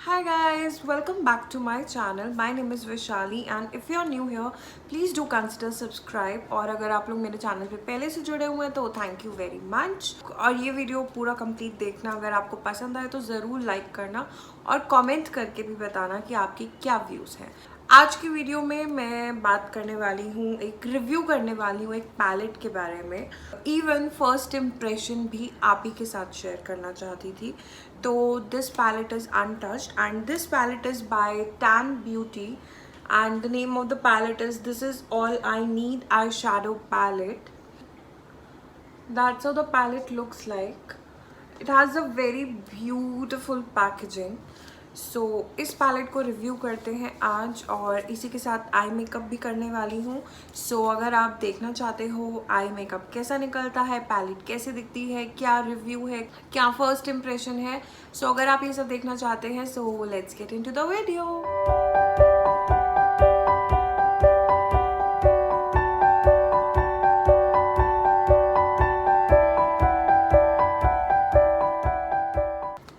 Hi guys, welcome back to my channel. My name is Vishali and if you are new here, please do consider subscribe. और अगर आप लोग मेरे channel पे पहले से जुड़े हुए हैं तो थैंक यू वेरी मच। और ये वीडियो पूरा कंप्लीट देखना, अगर आपको पसंद आए तो ज़रूर लाइक करना और कमेंट करके भी बताना कि आपकी क्या व्यूज़ हैं। आज की वीडियो में मैं बात करने वाली हूँ, एक रिव्यू करने वाली हूँ एक पैलेट के बारे में। इवन फर्स्ट इम्प्रेशन भी आप ही के साथ शेयर करना चाहती थी। तो this palette is untouched and this palette is by Tan Beauty and the name of the palette is This Is All I Need eyeshadow palette. That's how the palette looks like. It has a very beautiful packaging. So इस palette को review करते हैं आज और इसी के साथ eye makeup भी करने वाली हूँ। सो अगर आप देखना चाहते हो आई मेकअप कैसा निकलता है, पैलेट कैसे दिखती है, क्या रिव्यू है, क्या फर्स्ट इम्प्रेशन है, सो अगर आप ये सब देखना चाहते हैं so let's get into the video.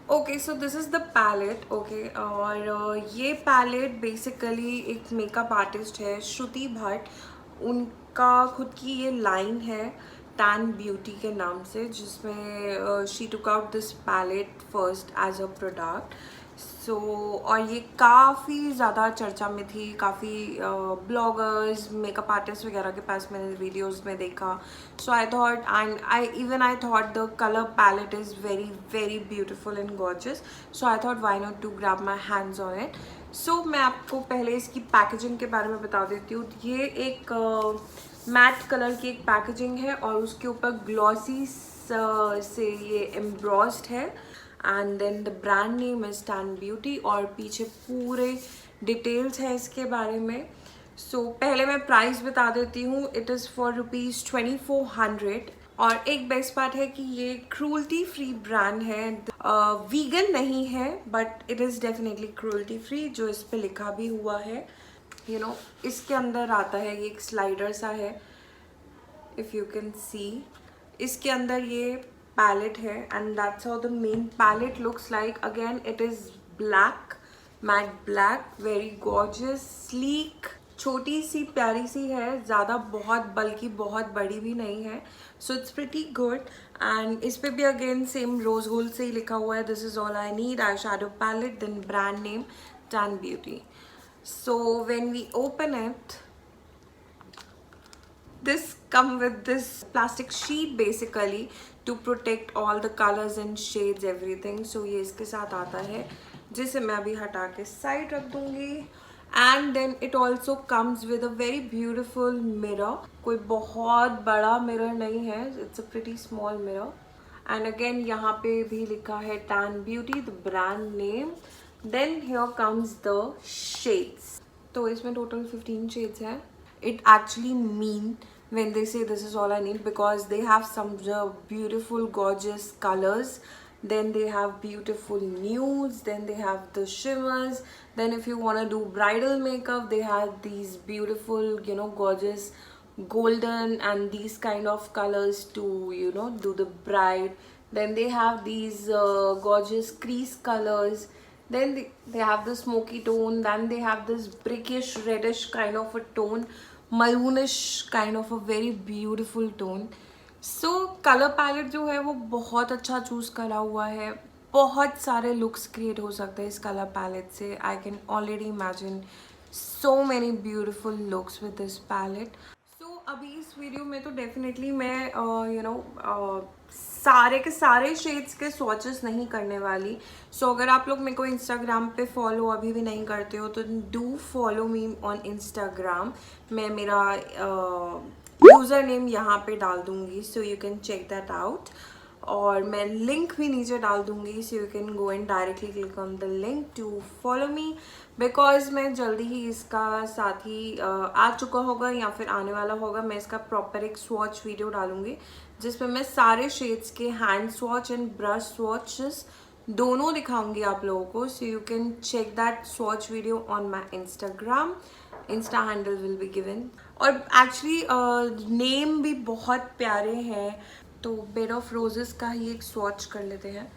Okay so this is the palette. Okay, और ये पैलेट बेसिकली एक मेकअप आर्टिस्ट है श्रुति भट्ट, उनका खुद की ये लाइन है टैन ब्यूटी के नाम से, जिसमें she took out this palette first as a product. So और ये काफ़ी ज़्यादा चर्चा में थी, काफ़ी ब्लॉगर्स, मेकअप आर्टिस्ट वगैरह के पास मैंने वीडियोस में देखा। So I thought and I thought the colour palette is very very beautiful and gorgeous. So I thought why not to grab my hands on it. So मैं आपको पहले इसकी packaging के बारे में बता देती हूँ। ये एक मैट कलर की एक पैकेजिंग है और उसके ऊपर ग्लॉसी से ये एम्ब्रॉस्ड है and then the brand name is Tan Beauty और पीछे पूरे डिटेल्स हैं इसके बारे में। सो पहले मैं प्राइस बता देती हूँ। इट इज़ फॉर ₹2400 और एक बेस्ट पार्ट है कि ये क्रूल्टी फ्री ब्रांड है। वीगन नहीं है but it is definitely cruelty free, जो इस पे लिखा भी हुआ है। यू नो इसके अंदर आता है, ये एक स्लाइडर सा है, इफ़ यू कैन सी। इसके अंदर ये पैलेट है and that's how the main palette looks like. Again it is black, matte black, very gorgeous, sleek, छोटी सी प्यारी सी है, ज़्यादा बहुत बल्कि बहुत बड़ी भी नहीं है। So it's pretty good and इस पे भी अगेन सेम रोज गोल्ड से ही लिखा हुआ है this is all I need eye shadow palette, then brand name Tan Beauty. So when we open it, this come with this plastic sheet basically to protect all the colors and shades everything. So ये इसके साथ आता है, जिसे मैं अभी हटा के साइड रख दूंगी। And then it also comes with a very beautiful mirror. कोई बहुत बड़ा मिरर नहीं है, it's a pretty small mirror. And again यहाँ पे भी लिखा है Tan Beauty, the brand name. Then here comes the shades. तो इसमें टोटल 15 शेड्स हैं। It actually mean when they say this is all I need, because they have some beautiful gorgeous colors, then they have beautiful nudes, then they have the shimmers, then if you want to do bridal makeup they have these beautiful gorgeous golden and these kind of colors to do the bride. Then they have these gorgeous crease colors, then they have the smoky tone, then they have this brickish reddish kind of a tone, maroonish kind of a very beautiful tone. So color palette जो है वो बहुत अच्छा choose करा हुआ है। बहुत सारे लुक्स क्रिएट हो सकते हैं इस कलर पैलेट से। I can already imagine so many beautiful looks with this palette. So अभी इस वीडियो में तो डेफिनेटली मैं सारे के सारे शेड्स के स्वॉचेस नहीं करने वाली। सो अगर आप लोग मेरे को इंस्टाग्राम पे फॉलो अभी भी नहीं करते हो तो do follow me on Instagram. मैं मेरा यूज़र नेम यहाँ पे डाल दूँगी, so you can check that out. और मैं लिंक भी नीचे डाल दूँगी, so you can go and directly click on the link to follow me. Because मैं जल्दी ही इसका साथ ही आ चुका होगा या फिर आने वाला होगा, मैं इसका प्रॉपर एक स्वॉच वीडियो डालूँगी जिसमें मैं सारे शेड्स के hand swatch and brush swatches दोनों दिखाऊंगी आप लोगों को। So you can check that swatch video on my Instagram. Insta handle will be given. और एक्चुअली नेम भी बहुत प्यारे हैं, तो बेड ऑफ रोजेस का ही एक स्वॉच कर लेते हैं।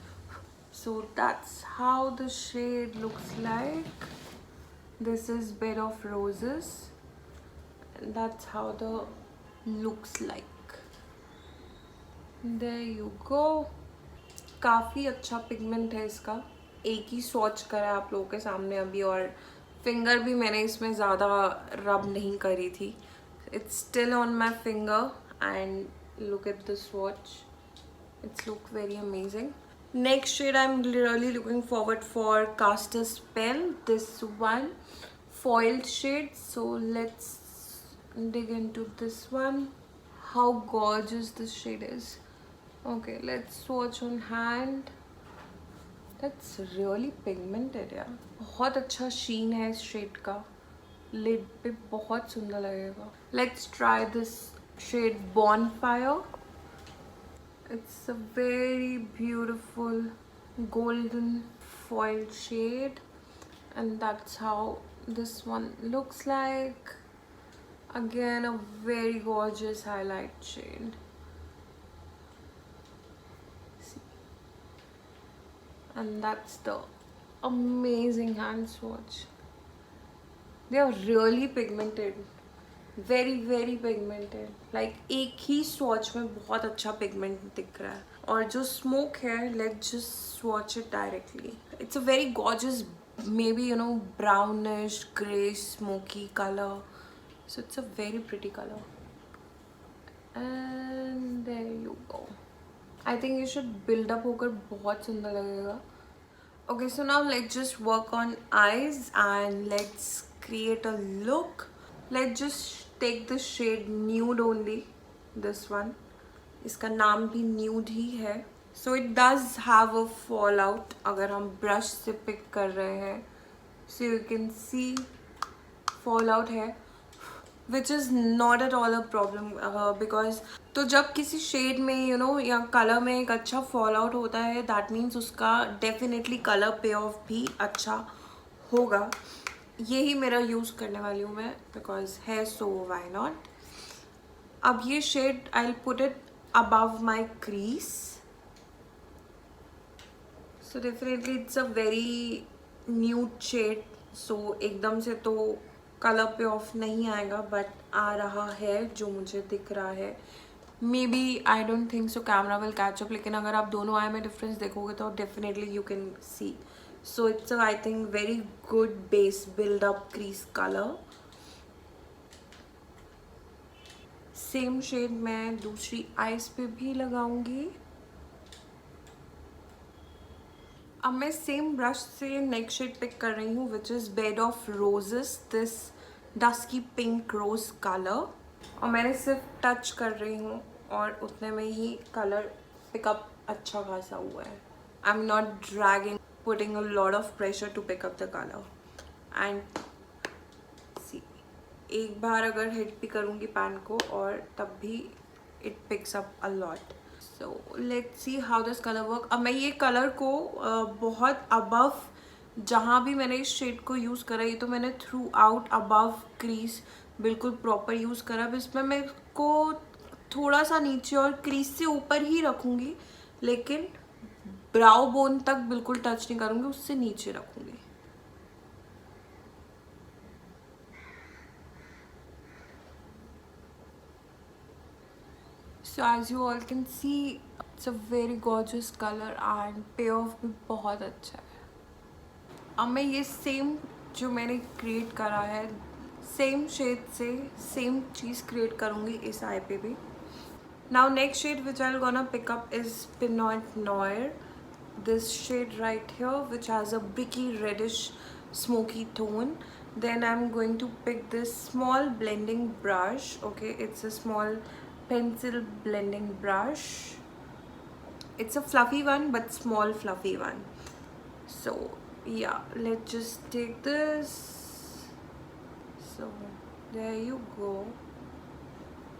So that's how the shade looks like. This is Bed of Roses and that's how the looks like. There you go. काफ़ी अच्छा पिगमेंट है इसका. एक ही स्वॉच करा है आप लोगों के सामने अभी, और फिंगर भी मैंने इसमें ज़्यादा रब नहीं करी थी. It's still on my finger and look at the swatch. It's look very amazing. Next shade I'm really looking forward for Cast a Spell. This one foiled shade. So let's dig into this one. How gorgeous this shade is. Okay, let's swatch on hand. That's really pigmented यार. बहुत अच्छा sheen है इस shade का. Lid पे बहुत सुंदर लगेगा. Let's try this shade Bonfire. It's a very beautiful golden foiled shade and that's how this one looks like. Again a very gorgeous highlight shade. See? And that's the amazing hand swatch. They are really pigmented. Very pigmented. Like एक ही swatch में बहुत अच्छा pigment दिख रहा है. और जो smoke है, let's just swatch it directly. It's a very gorgeous, maybe brownish grey smoky colour. So it's a very pretty colour and there you go. I think ये शुड बिल्डअप होकर बहुत सुंदर लगेगा. Okay, so now let's just work on eyes and let's create a look. Let's just take the shade Nude only. This one. इसका नाम भी Nude ही है. So it does have a fallout अगर हम brush से pick कर रहे हैं. So you can see fallout है, which is not at all a problem because तो जब किसी shade में या color में एक अच्छा fallout होता है, that means उसका definitely color payoff भी अच्छा होगा. यही मेरा यूज़ करने वाली हूँ मैं, बिकॉज है सो वाई नॉट. अब ये shade I will put it above my crease. So definitely it's a very nude shade. So एकदम से तो कलर पे ऑफ नहीं आएगा, बट आ रहा है जो मुझे दिख रहा है. Maybe I don't think so camera will catch up, लेकिन अगर आप दोनों आई में डिफरेंस देखोगे तो definitely you can see. So it's a, I think, very good base build up crease color. Same shade मैं दूसरी eyes पे भी लगाऊंगी. अब मैं same brush से next shade pick कर रही हूँ, which is Bed of Roses, this dusky pink rose color. और मैंने सिर्फ touch कर रही हूँ और उतने में ही color pick up अच्छा खासा हुआ है. I'm not putting a lot of pressure to pick up the color. And see, एक बार अगर hit भी करूँगी पैन को और तब भी it picks up a lot. So let's see how this color work. अब मैं ये color को बहुत above, जहाँ भी मैंने इस shade को use करा, ये तो मैंने throughout above crease बिल्कुल proper use करा. अब इसमें मैं को थोड़ा सा नीचे और crease से ऊपर ही रखूँगी, लेकिन ब्राउ बोन तक बिल्कुल टच नहीं करूँगी, उससे नीचे रखूँगी. So as you all can see it's a very gorgeous colour and payoff भी बहुत अच्छा है. अब मैं ये सेम जो मैंने क्रिएट करा है, सेम शेड से सेम चीज़ क्रिएट करूँगी इस आई पे भी. Now next shade which I will gonna pick up is Pinot Noir. This shade right here, which has a bricky reddish smoky tone. Then I'm going to pick this small blending brush. Okay, it's a small pencil blending brush. It's a fluffy one, but small fluffy one. So yeah, let's just take this. So there you go.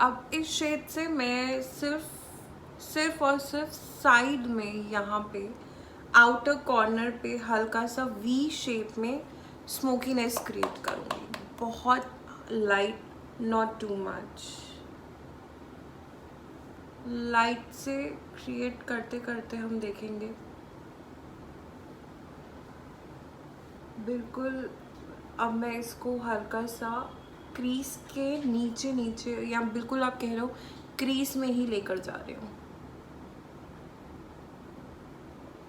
अब इस shade से मैं सिर्फ और सिर्फ side में यहाँ पे आउटर कॉर्नर पे हल्का सा वी शेप में स्मोकीनेस क्रिएट करूँगी. बहुत light, not too much. Light से क्रिएट करते करते हम देखेंगे बिल्कुल। अब मैं इसको हल्का सा क्रीज के नीचे नीचे, या बिल्कुल आप कह रहे हो क्रीज में ही लेकर जा रही हूँ,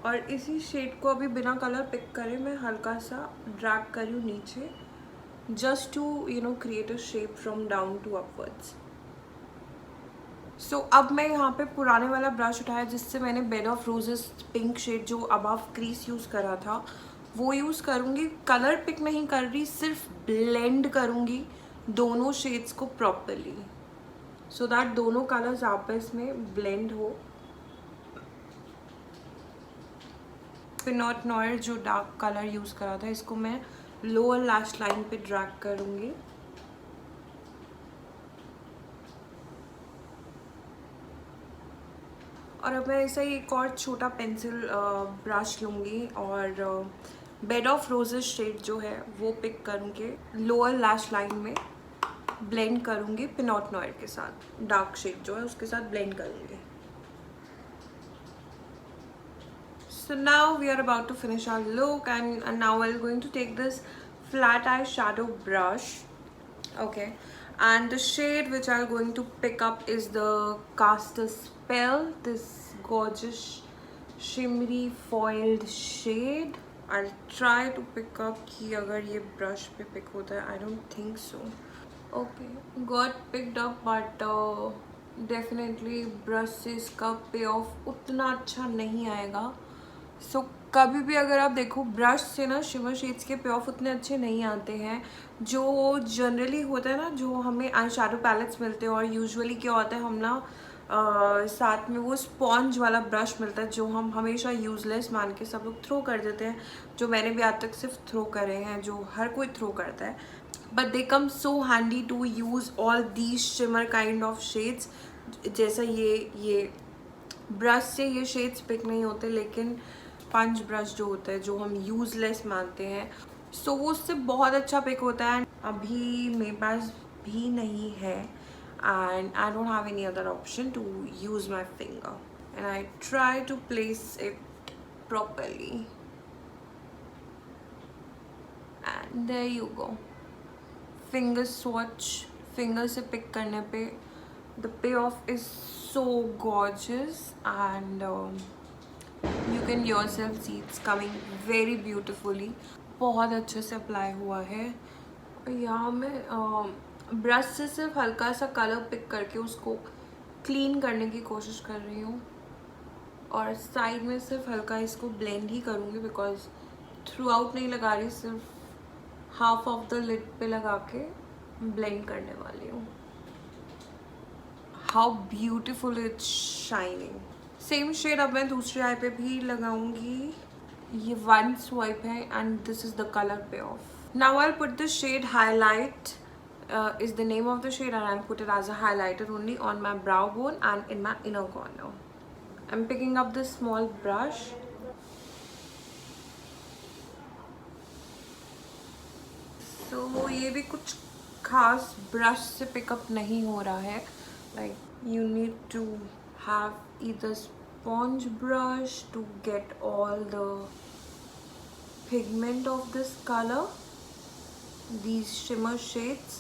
और इसी शेड को अभी बिना कलर पिक करे मैं हल्का सा ड्रैग कर रही हूँ नीचे, just to create a shape from down to upwards. So अब मैं यहाँ पे पुराने वाला ब्रश उठाया जिससे मैंने bed of roses pink shade जो अबव क्रीज यूज़ करा था वो यूज़ करूँगी। कलर पिक नहीं कर रही, सिर्फ ब्लेंड करूँगी दोनों शेड्स को प्रॉपरली, सो दैट दोनों कलर्स आपस में ब्लेंड हो। पिनॉट नॉयर जो डार्क कलर यूज़ करा था इसको मैं लोअर लैश लाइन पे ड्रैग करूँगी। और अब मैं ऐसा ही एक और छोटा पेंसिल ब्रश लूँगी और बेड ऑफ रोजेस शेड जो है वो पिक करूँगी, लोअर लैश लाइन में ब्लेंड करूँगी पिनॉट नॉयर के साथ, डार्क शेड जो है उसके साथ ब्लेंड करूँगी। So now we are about to finish our look, and now we're going to take this flat eye shadow brush. Okay, and the shade which I'm going to pick up is the Cast a Spell, this gorgeous shimmery foiled shade. I'll try to pick up कि अगर ये brush पे pick होता है, I don't think so. Okay, got picked up, but definitely brush से इसका payoff उतना अच्छा नहीं आएगा। सो कभी भी अगर आप देखो ब्रश से ना शिमर शेड्स के पे ऑफ उतने अच्छे नहीं आते हैं जो जनरली होता है ना, जो हमें आई शैडो पैलेट्स मिलते हैं। और यूजुअली क्या होता है, हम ना साथ में वो स्पॉन्ज वाला ब्रश मिलता है जो हम हमेशा यूज़लेस मान के सब लोग थ्रो कर देते हैं, जो मैंने भी आज तक सिर्फ थ्रो करे हैं, जो हर कोई थ्रो करता है। But they come so handy to use all these shimmer kind of shades. जैसा ये ब्रश से ये शेड्स पिक नहीं होते, लेकिन पंच ब्रश जो होता है जो हम यूज़लेस मानते हैं, सो वो उससे बहुत अच्छा पिक होता है। अभी मेरे पास भी नहीं है, and I don't have any other option to use my finger, and I try to place it properly, and there you go. Finger swatch, finger से पिक करने पे the payoff is so gorgeous, and you can yourself see it's coming very beautifully। बहुत अच्छे से apply हुआ है। यहाँ मैं ब्रश से सिर्फ हल्का सा कलर पिक करके उसको क्लीन करने की कोशिश कर रही हूँ, और साइड में सिर्फ हल्का इसको ब्लेंड ही करूँगी, बिकॉज थ्रू आउट नहीं लगा रही, सिर्फ हाफ ऑफ द लिड पे लगा के ब्लेंड करने वाली हूँ। How beautiful it's shining. Same shade अब मैं दूसरे आई पे भी लगाऊंगी। ये वन स्वाइप है, and this is the colour payoff. Now I put the shade highlight is the name of the shade, and I'll put it as a highlighter only on my brow bone and in my inner corner. I'm picking up this small brush, so ये भी कुछ खास brush से pickup नहीं हो रहा है। Like you need to have either sponge brush to get all the pigment of this color, these shimmer shades.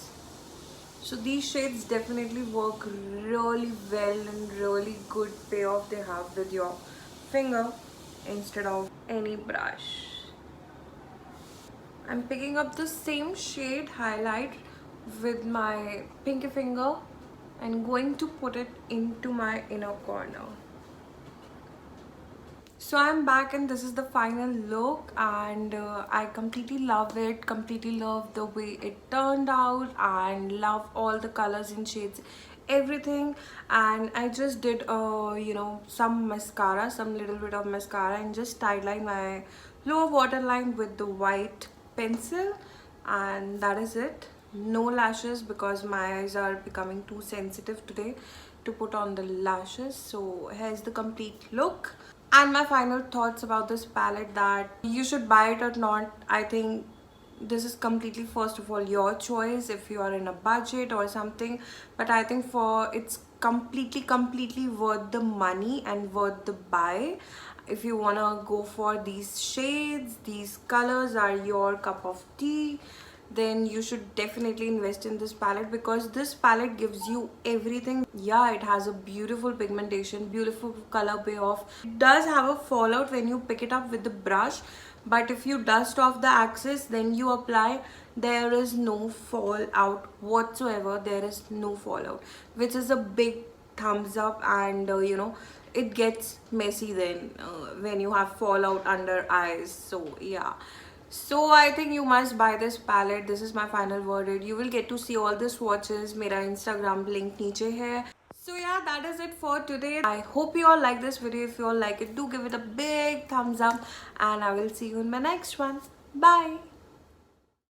So these shades definitely work really well, and really good payoff they have with your finger instead of any brush. I'm picking up the same shade highlight with my pinky finger and going to put it into my inner corner. So I'm back, and this is the final look, and I completely love it, completely love the way it turned out, and love all the colors and shades, everything. And I just did some mascara, some little bit of mascara, and just line my lower waterline with the white pencil, and that is it. No lashes, because my eyes are becoming too sensitive today to put on the lashes. So here's the complete look. And my final thoughts about this palette, that you should buy it or not. I think this is completely, first of all, your choice if you are in a budget or something, but I think it's completely worth the money and worth the buy. if you wanna go for these shades, these colors are your cup of tea, then you should definitely invest in this palette, because this palette gives you everything. Yeah, it has a beautiful pigmentation, beautiful color payoff. It does have a fallout when you pick it up with the brush, but if you dust off the axis, then you apply, there is no fallout whatsoever. There is no fallout, which is a big thumbs up. And it gets messy then when you have fallout under eyes. So yeah, so I think you must buy this palette. This is my final verdict. You will get to see all the swatches. मेरा Instagram link नीचे है. So yeah, that is it for today. I hope you all like this video. If you all like it, do give it a big thumbs up, and I will see you in my next one. Bye.